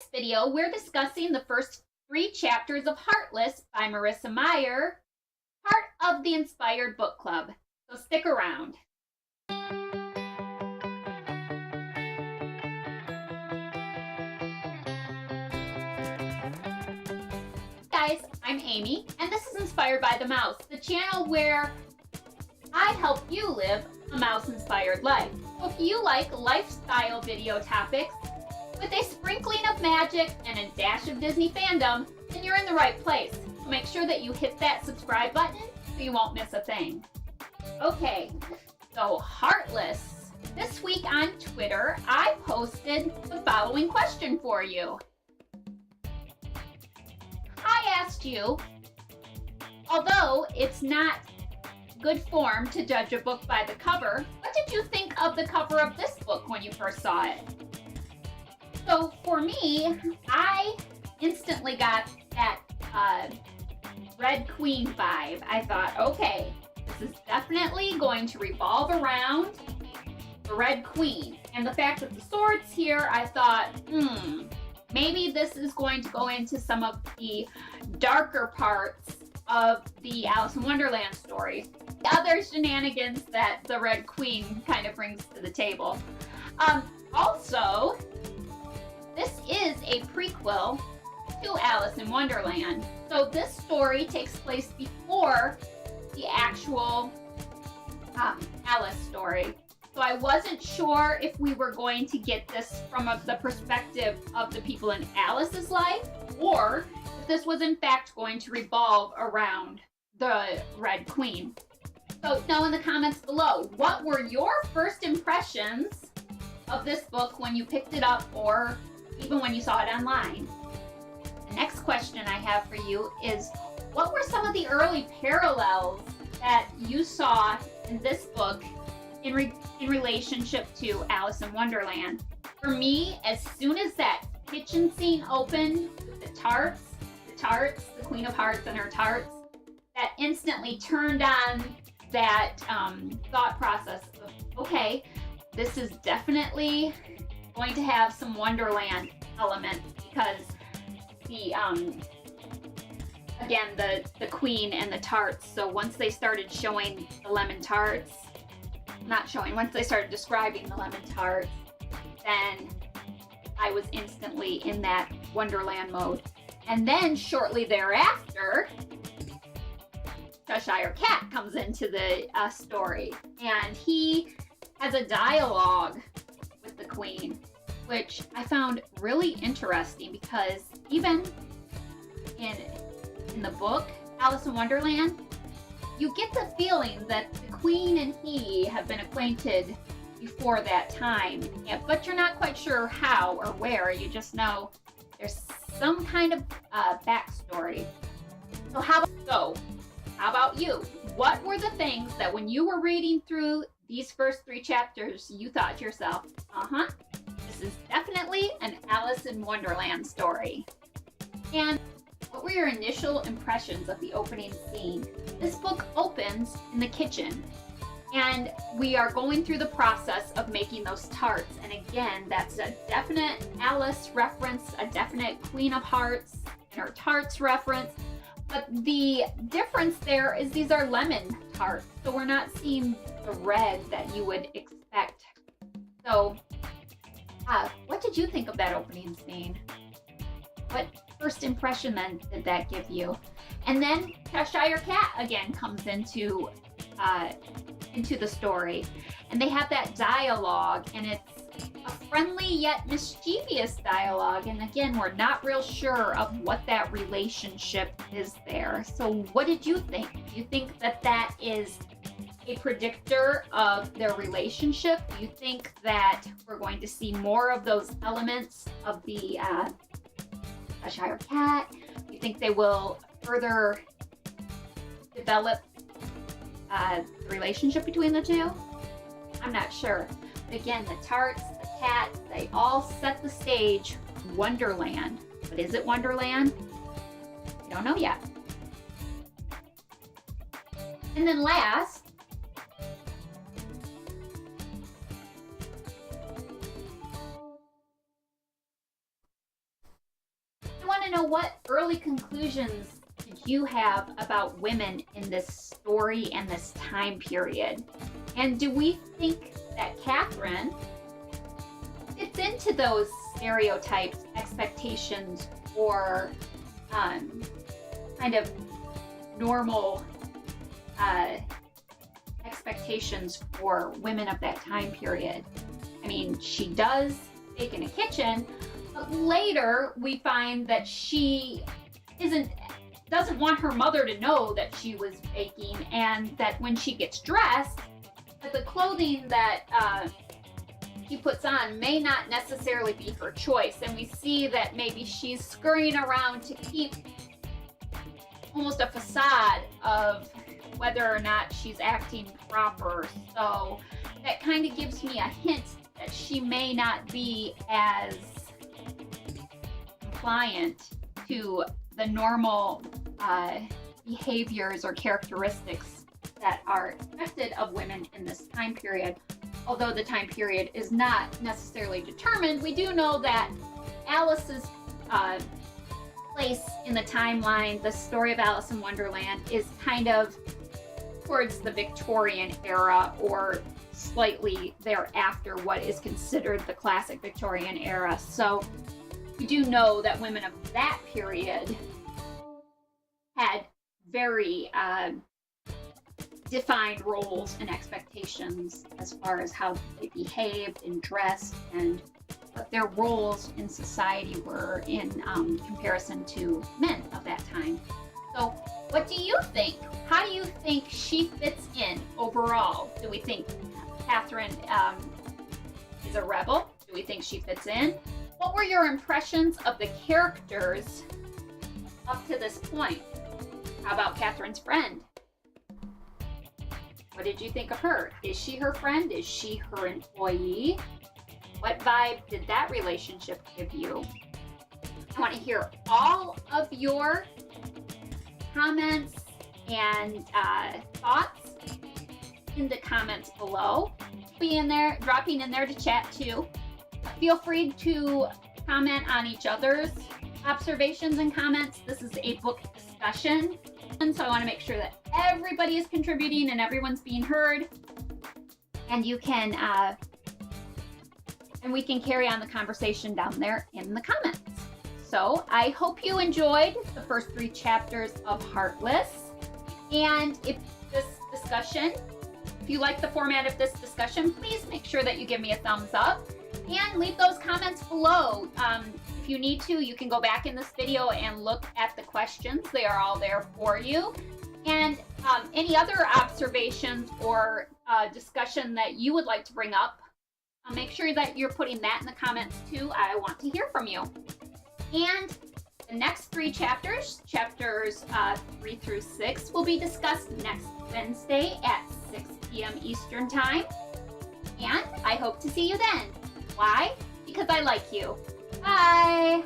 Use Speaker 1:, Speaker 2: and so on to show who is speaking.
Speaker 1: Video, we're discussing the first 3 chapters of Heartless by Marissa Meyer, part of the Inspired Book Club. So stick around. Guys, I'm Amy, and this is Inspired by the Mouse, the channel where I help you live a mouse-inspired life. So if you like lifestyle video topics, with a sprinkling of magic and a dash of Disney fandom, then you're in the right place. So make sure that you hit that subscribe button so you won't miss a thing. Okay, so Heartless. This week on Twitter, I posted the following question for you. I asked you, although it's not good form to judge a book by the cover, what did you think of the cover of this book when you first saw it? So for me, I instantly got that Red Queen vibe. I thought, okay, this is definitely going to revolve around the Red Queen. And the fact that the sword's here, I thought, maybe this is going to go into some of the darker parts of the Alice in Wonderland story. The other shenanigans that the Red Queen kind of brings to the table. Also, this is a prequel to Alice in Wonderland. So this story takes place before the actual Alice story. So I wasn't sure if we were going to get this from the perspective of the people in Alice's life, or if this was in fact going to revolve around the Red Queen. So know in the comments below, what were your first impressions of this book when you picked it up, or even when you saw it online? The next question I have for you is, what were some of the early parallels that you saw in this book in relationship to Alice in Wonderland? For me, as soon as that kitchen scene opened with the tarts, the Queen of Hearts and her tarts, that instantly turned on that thought process of, okay, this is definitely going to have some Wonderland elements, because the again, the Queen and the tarts. So once they started showing the lemon tarts, once they started describing the lemon tarts, then I was instantly in that Wonderland mode. And then shortly thereafter, Cheshire Cat comes into the story, and he has a dialogue with the Queen, which I found really interesting, because even in the book Alice in Wonderland, you get the feeling that the Queen and he have been acquainted before that time, but you're not quite sure how or where. You just know there's some kind of backstory. So how about you? What were the things that when you were reading through these first 3 chapters, you thought to yourself, this is definitely an Alice in Wonderland story? And what were your initial impressions of the opening scene? This book opens in the kitchen, and we are going through the process of making those tarts. And again, that's a definite Alice reference, a definite Queen of Hearts and her tarts reference. But the difference there is these are lemon tarts, so we're not seeing the red that you would expect. So, what did you think of that opening scene? What first impression then did that give you? And then Cheshire Cat again comes into the story, and they have that dialogue, and it's a friendly yet mischievous dialogue. And again, we're not real sure of what that relationship is there. So what did you think? Do you think that that is a predictor of their relationship? Do you think that we're going to see more of those elements of the Cheshire Cat? Do you think they will further develop the relationship between the two? I'm not sure. But again, the tarts, the cat, they all set the stage. Wonderland. But is it Wonderland? We don't know yet. And then last, to know what early conclusions did you have about women in this story and this time period? And do we think that Catherine fits into those stereotypes, expectations, or kind of normal expectations for women of that time period? I mean, she does bake in a kitchen, but later we find that she doesn't want her mother to know that she was baking, and that when she gets dressed, that the clothing that she puts on may not necessarily be her choice. And we see that maybe she's scurrying around to keep almost a facade of whether or not she's acting proper. So that kind of gives me a hint that she may not be as compliant to the normal behaviors or characteristics that are expected of women in this time period. Although the time period is not necessarily determined, we do know that Alice's place in the timeline, the story of Alice in Wonderland, is kind of towards the Victorian era, or slightly thereafter what is considered the classic Victorian era. So we do know that women of that period had very defined roles and expectations as far as how they behaved and dressed and what their roles in society were in comparison to men of that time. So what do you think? How do you think she fits in overall? Do we think Catherine is a rebel? Do we think she fits in? What were your impressions of the characters up to this point? How about Catherine's friend? What did you think of her? Is she her friend? Is she her employee? What vibe did that relationship give you? I want to hear all of your comments and thoughts in the comments below. Dropping in there to chat too. Feel free to comment on each other's observations and comments. This is a book discussion, and so I want to make sure that everybody is contributing and everyone's being heard, and you can and we can carry on the conversation down there in the comments. So I hope you enjoyed the first 3 chapters of Heartless, and if you like the format of this discussion, please make sure that you give me a thumbs up and leave those comments below. If you need to, you can go back in this video and look at the questions. They are all there for you. And any other observations or discussion that you would like to bring up, make sure that you're putting that in the comments too. I want to hear from you. And the next 3 chapters, chapters 3 through 6, will be discussed next Wednesday at 6 p.m. Eastern Time. And I hope to see you then. Why? Because I like you. Bye!